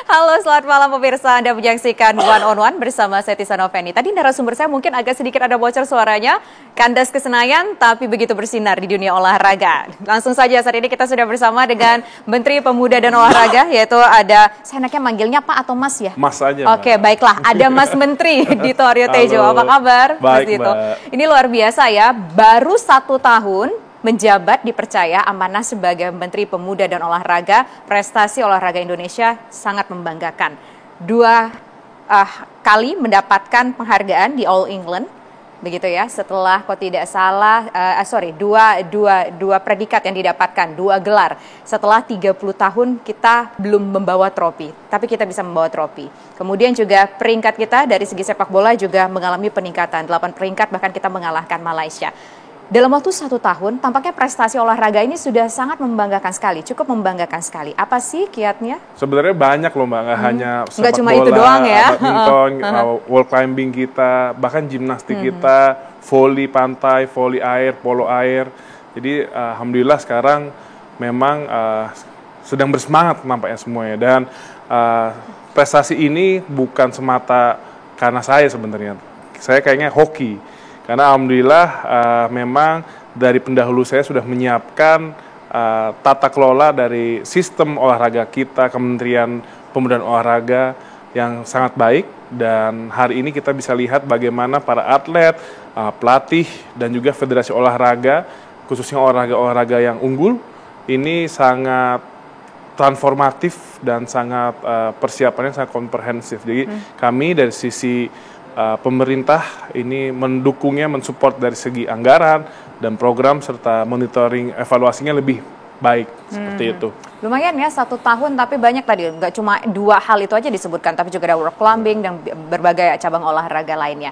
Halo, selamat malam pemirsa. Anda menyaksikan One on One bersama saya Tisa Noveni. Tadi narasumber saya mungkin agak sedikit ada bocor suaranya. Kandas ke Senayan, tapi begitu bersinar di dunia olahraga. Langsung saja saat ini kita sudah bersama dengan Menteri Pemuda dan Olahraga, yaitu ada, saya enaknya manggilnya Pak atau Mas ya? Mas aja. Oke, baiklah. Ada Mas Menteri Dito Aryo Tejo. Apa kabar, Mas Baik, Dito? Mbak. Ini luar biasa ya. Baru 1 tahun menjabat dipercaya amanah sebagai Menteri Pemuda dan Olahraga, prestasi olahraga Indonesia sangat membanggakan. 2 kali mendapatkan penghargaan di All England, begitu ya. Setelah kok tidak salah, dua predikat yang didapatkan, 2 gelar. Setelah 30 tahun kita belum membawa trofi, tapi kita bisa membawa trofi. Kemudian juga peringkat kita dari segi sepak bola juga mengalami peningkatan, 8 peringkat bahkan kita mengalahkan Malaysia. Dalam waktu 1 tahun, tampaknya prestasi olahraga ini sudah sangat membanggakan sekali, cukup membanggakan sekali. Apa sih kiatnya? Sebenarnya banyak loh Mbak, nggak hanya sepak cuma bola, itu doang ya. badminton, wall climbing kita, bahkan gimnastik kita, voli pantai, voli air, polo air. Jadi alhamdulillah sekarang memang sedang bersemangat nampaknya semuanya. Dan prestasi ini bukan semata karena saya sebenarnya. Saya kayaknya hoki. Karena alhamdulillah memang dari pendahulu saya sudah menyiapkan tata kelola dari sistem olahraga kita, Kementerian Pemuda dan Olahraga yang sangat baik. Dan hari ini kita bisa lihat bagaimana para atlet, pelatih, dan juga federasi olahraga, khususnya olahraga-olahraga yang unggul, ini sangat transformatif dan sangat persiapannya sangat komprehensif. Jadi kami dari sisi pemerintah ini mendukungnya, mensupport dari segi anggaran dan program serta monitoring evaluasinya lebih baik seperti itu. Lumayan ya 1 tahun, tapi banyak tadi, nggak cuma 2 hal itu aja disebutkan, tapi juga ada rock climbing dan berbagai cabang olahraga lainnya.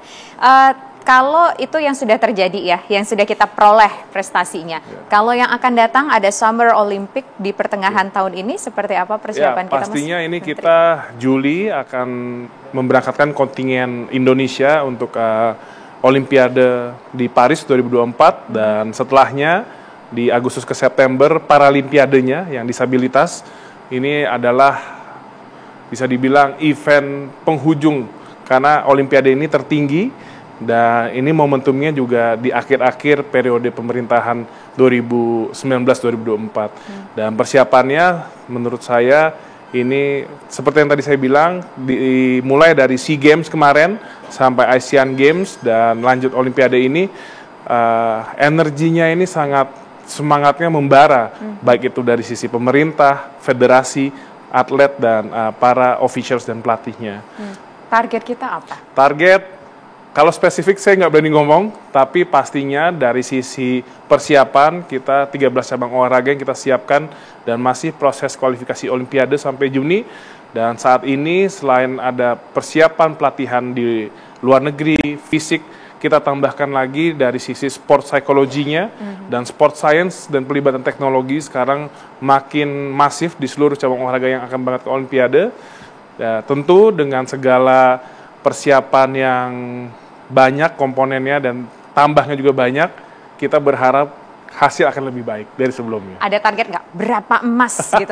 Kalau itu yang sudah terjadi ya, yang sudah kita peroleh prestasinya. Kalau yang akan datang ada Summer Olympic di pertengahan tahun ini, seperti apa persiapan kita, Mas? Pastinya ini kita Juli akan memberangkatkan kontingen Indonesia untuk Olimpiade di Paris 2024 dan setelahnya di Agustus ke September Paralimpiadenya yang disabilitas. Ini adalah bisa dibilang event penghujung karena Olimpiade ini tertinggi. Dan ini momentumnya juga di akhir-akhir periode pemerintahan 2019-2024. Dan persiapannya menurut saya ini seperti yang tadi saya bilang, dimulai dari SEA Games kemarin sampai Asian Games dan lanjut Olimpiade ini, energinya ini sangat semangatnya membara, baik itu dari sisi pemerintah, federasi, atlet, dan para officials dan pelatihnya. Target kita apa? Target, kalau spesifik saya nggak berani ngomong, tapi pastinya dari sisi persiapan kita 13 cabang olahraga yang kita siapkan dan masih proses kualifikasi Olimpiade sampai Juni. Dan saat ini selain ada persiapan pelatihan di luar negeri, fisik, kita tambahkan lagi dari sisi sport psikologinya dan sport science dan pelibatan teknologi sekarang makin masif di seluruh cabang olahraga yang akan berangkat ke Olimpiade. Ya, tentu dengan segala persiapan yang banyak komponennya dan tambahnya juga banyak, kita berharap hasil akan lebih baik dari sebelumnya. Ada target nggak? Berapa emas gitu?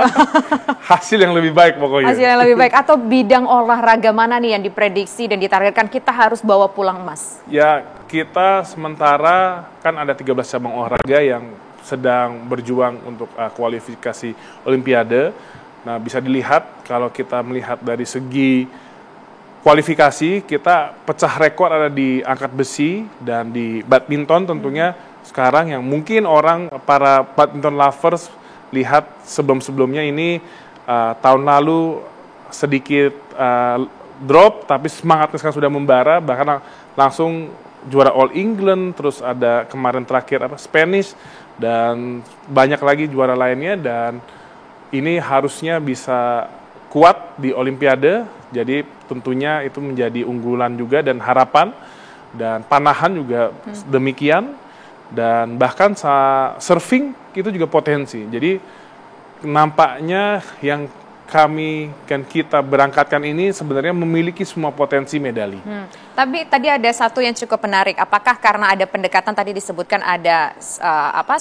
Hasil yang lebih baik pokoknya. Hasil yang lebih baik. Atau bidang olahraga mana nih yang diprediksi dan ditargetkan kita harus bawa pulang emas? Ya, kita sementara kan ada 13 cabang olahraga yang sedang berjuang untuk kualifikasi Olimpiade. Nah, bisa dilihat kalau kita melihat dari segi kualifikasi, kita pecah rekor ada di angkat besi dan di badminton tentunya sekarang yang mungkin para badminton lovers lihat sebelum-sebelumnya ini tahun lalu sedikit drop, tapi semangatnya sekarang sudah membara, bahkan langsung juara All England, terus ada kemarin terakhir Spanish, dan banyak lagi juara lainnya, dan ini harusnya bisa kuat di Olimpiade, jadi tentunya itu menjadi unggulan juga dan harapan, dan panahan juga demikian, dan bahkan surfing itu juga potensi. Jadi nampaknya yang kami dan kita berangkatkan ini sebenarnya memiliki semua potensi medali. Tapi tadi ada satu yang cukup menarik. Apakah karena ada pendekatan tadi disebutkan ada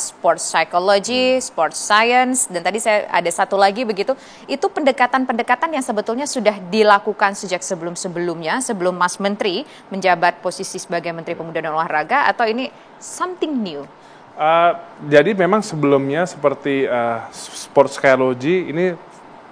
sports psychology, sports science, dan tadi saya ada satu lagi begitu. Itu pendekatan-pendekatan yang sebetulnya sudah dilakukan sejak sebelum-sebelumnya, sebelum Mas Menteri menjabat posisi sebagai Menteri Pemuda dan Olahraga, atau ini something new? Jadi memang sebelumnya seperti sports psychology ini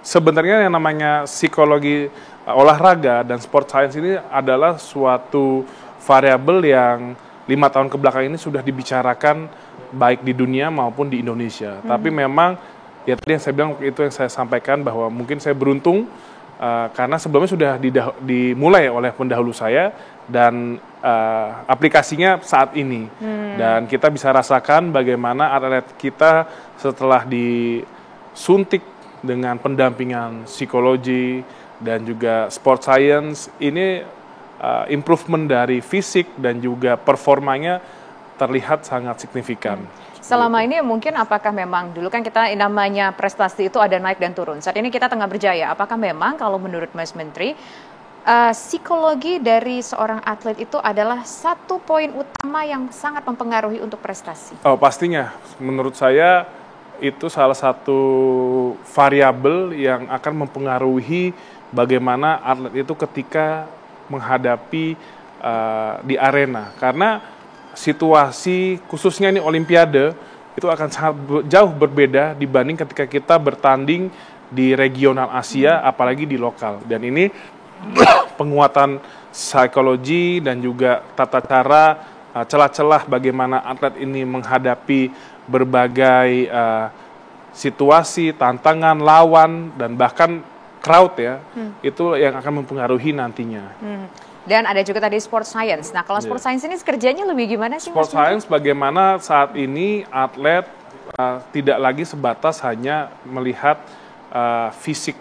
sebenarnya yang namanya psikologi olahraga dan sport science ini adalah suatu variabel yang 5 tahun kebelakang ini sudah dibicarakan baik di dunia maupun di Indonesia. Tapi memang ya tadi yang saya bilang itu yang saya sampaikan bahwa mungkin saya beruntung karena sebelumnya sudah dimulai oleh pendahulu saya dan aplikasinya saat ini. Dan kita bisa rasakan bagaimana atlet kita setelah disuntik dengan pendampingan psikologi dan juga sport science, ini improvement dari fisik dan juga performanya terlihat sangat signifikan. Selama ini mungkin apakah memang dulu kan kita namanya prestasi itu ada naik dan turun. Saat ini kita tengah berjaya. Apakah memang kalau menurut Mas Menteri psikologi dari seorang atlet itu adalah satu poin utama yang sangat mempengaruhi untuk prestasi? Oh, pastinya. Menurut saya itu salah satu variabel yang akan mempengaruhi bagaimana atlet itu ketika menghadapi di arena. Karena situasi khususnya ini Olimpiade itu akan sangat jauh berbeda dibanding ketika kita bertanding di regional Asia, apalagi di lokal. Dan ini penguatan psikologi dan juga tata cara celah-celah bagaimana atlet ini menghadapi berbagai situasi, tantangan, lawan, dan bahkan crowd ya, itu yang akan mempengaruhi nantinya. Dan ada juga tadi sport science. Nah, kalau sport science ini kerjanya lebih gimana sih, Sport science bagaimana saat ini atlet tidak lagi sebatas hanya melihat fisik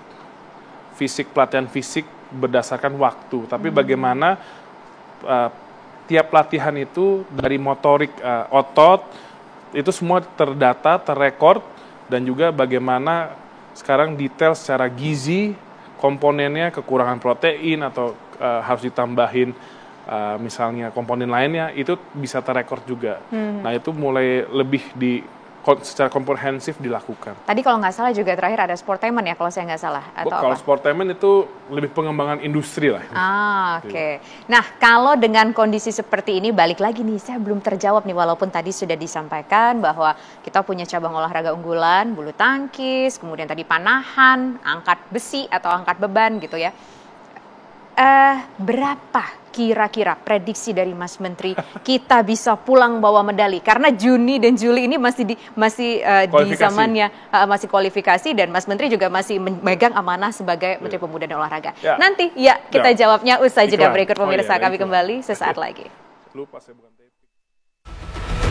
pelatihan fisik berdasarkan waktu, tapi bagaimana tiap latihan itu dari motorik otot itu semua terdata, terrekord, dan juga bagaimana sekarang detail secara gizi komponennya, kekurangan protein atau harus ditambahin misalnya komponen lainnya, itu bisa terrekord juga. Nah itu mulai lebih secara komprehensif dilakukan. Tadi kalau nggak salah juga terakhir ada sportainment ya, kalau saya nggak salah, atau kalau sportainment itu lebih pengembangan industri lah. Oke. Nah, kalau dengan kondisi seperti ini, balik lagi nih, saya belum terjawab nih, walaupun tadi sudah disampaikan bahwa kita punya cabang olahraga unggulan, bulu tangkis, kemudian tadi panahan, angkat besi atau angkat beban gitu ya. Berapa kira-kira prediksi dari Mas Menteri kita bisa pulang bawa medali? Karena Juni dan Juli ini masih di zamannya masih kualifikasi, dan Mas Menteri juga masih memegang amanah sebagai Menteri Pemuda dan Olahraga. Nanti kita jawabnya usai jeda berikut, pemirsa. Kami kembali sesaat lagi. Lupa saya bukan